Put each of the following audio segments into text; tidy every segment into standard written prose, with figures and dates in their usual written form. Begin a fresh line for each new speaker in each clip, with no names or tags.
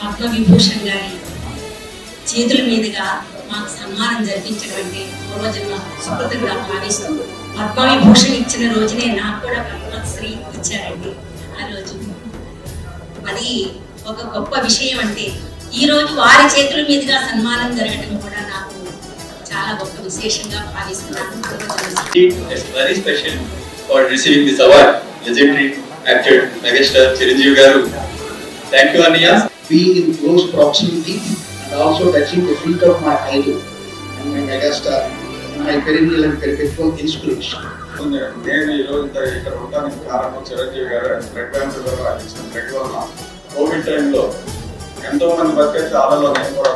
పద్మవిభూషణ్ గారి చేతుల మీదుగా మాకు సన్మానం జరిపించడం అంటే పూర్వజన్మ సుకృతంగా భావిస్తూ పద్మవిభూషణ్ ఇచ్చిన రోజునే నాకు కూడా పద్మశ్రీ ఇచ్చారండి. ఆ రోజు అది ఒక గొప్ప విషయం. అంటే ఈ రోజు వారి చేతుల మీదుగా సన్మానం జరగడం కూడా నాకు చాలా గొప్ప విశేషంగా భావిస్తున్నాను.
Very special for receiving this award legendary actor megastar Chiranjeevi గారు. థ్యాంక్ యూ అన్నయ్య.
Being in close proximity and also touching the feet of my idol and my megastar, my perennial and perpetual inspiration.
నేను ఈరోజు ఇక్కడ ఉండడానికి కారణం చిరంజీవి గారు. Blood bank ద్వారా ఇచ్చిన బ్లడ్ వల్ల కోవిడ్ టైంలో ఎంతో మంది బతికే ఆలలో నేను కూడా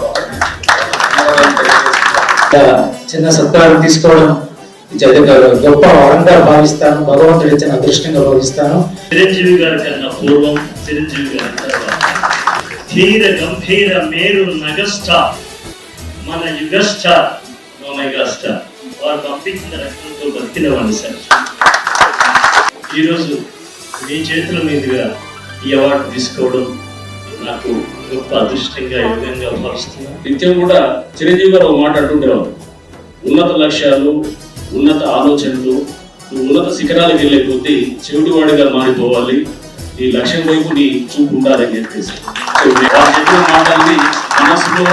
చిన్న సత్కారం తీసుకోవడం గొప్ప వరంగా భావిస్తాను, భగవంతుడు ఇచ్చిన అదృష్టంగా భావిస్తాను.
చిరంజీవి గారి కన్నా పూర్వం, చిరంజీవి గారి తర్వాత ధీర గంభీర మేరు మెగాస్టార్, మన యుగస్టార్, మెగాస్టార్ వారు పంపించిన రక్తంతో బతికిన వాళ్ళు సార్. ఈరోజు మీ చేతుల మీదుగా ఈ అవార్డు తీసుకోవడం నాకు గొప్ప అదృష్టంగా యోగంగా భావిస్తున్నాను.
నిత్యం కూడా చిరంజీవి గారు ఒక మాట అంటుండేవారు, ఉన్నత లక్ష్యాలు, ఉన్నత ఆలోచనలు, ఉన్నత శిఖరాలకు వెళ్ళే కొద్దీ చెవిటివాడిగా మారిపోవాలి, ఈ లక్ష్యం వైపు నీ చూపు ఉండాలని చెప్పేసి వారు చెప్పిన మాటల్ని మనసులో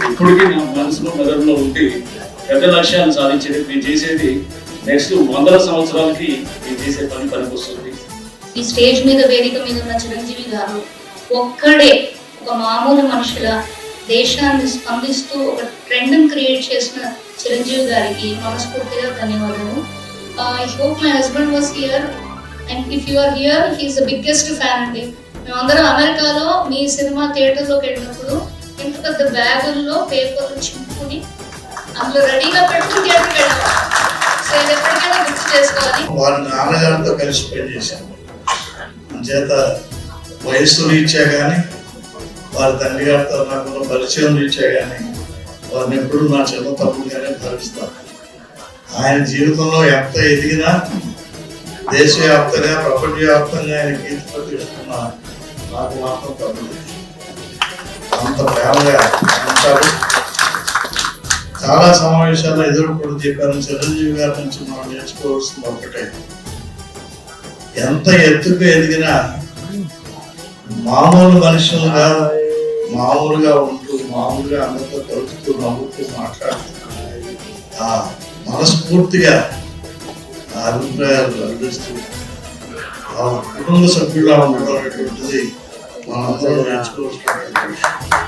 ఇప్పటికీ నా మనసులో మెదడులో ఉంటే పెద్ద లక్ష్యాలు సాధించేది నేను చేసేది నెక్స్ట్ 100 సంవత్సరాలకి నేను చేసే పనికి వస్తుంది.
ఈ స్టేజ్ మీద వేదిక మీద ఉన్న చిరంజీవి గారు ఒక్కడే ఒక మామూలు మనుషుల దేశాన్ని స్పందిస్తూ ఒక ట్రెండ్ క్రియేట్ చేసిన చిరంజీవి గారికి మనస్ఫూర్తిగా ధన్యవాదాలు. I hope my husband was here and if you are here he is the biggest fan అండి. మేమందరం అమెరికాలో మీ సినిమా థియేటర్లోకి వెళ్ళినప్పుడు ఇంత పెద్ద బ్యాగుల్లో పేపర్లు చింపుకుని అందులో రెడీగా పెట్టుకుని థియేటర్కి వెళ్ళాము. సో ఇది ఎప్పటికైనా గుర్తు చేసుకోవాలి.
వారి నాన్నగారితో కలిసి పనిచేశాను. చేత వయస్సు రీత్యా కానీ వారి తండ్రి గారితో నాకు పరిచయం రీత్యా కానీ వారిని ఎప్పుడు నా చిన్న తప్పుగానే భావిస్తాను. ఆయన జీవితంలో ఎంత ఎదిగినా దేశవ్యాప్తంగా ప్రపంచవ్యాప్తంగా ఆయన కీర్తి ప్రతిస్తున్న నాకు మాత్రం తప్పదు. అంత ప్రేమగా ఉంటారు. చాలా సమావేశాల్లో ఎదుర్కొంటూ చెప్పాను, చిరంజీవి గారి నుంచి మనం నేర్చుకోవాల్సింది ఒకటే, ఎంత ఎత్తుకు ఎదిగినా మామూలు మనుషులుగా మామూలుగా ఉంటూ మామూలుగా అందరితో కలుపుతూ నవ్వుతూ మాట్లాడుతూ మనస్ఫూర్తిగా అభిప్రాయాలు అందిస్తూ కుటుంబ సభ్యులా ఉండడం అనేటువంటిది మనందరం నేర్చుకోవాల్సిన విషయం.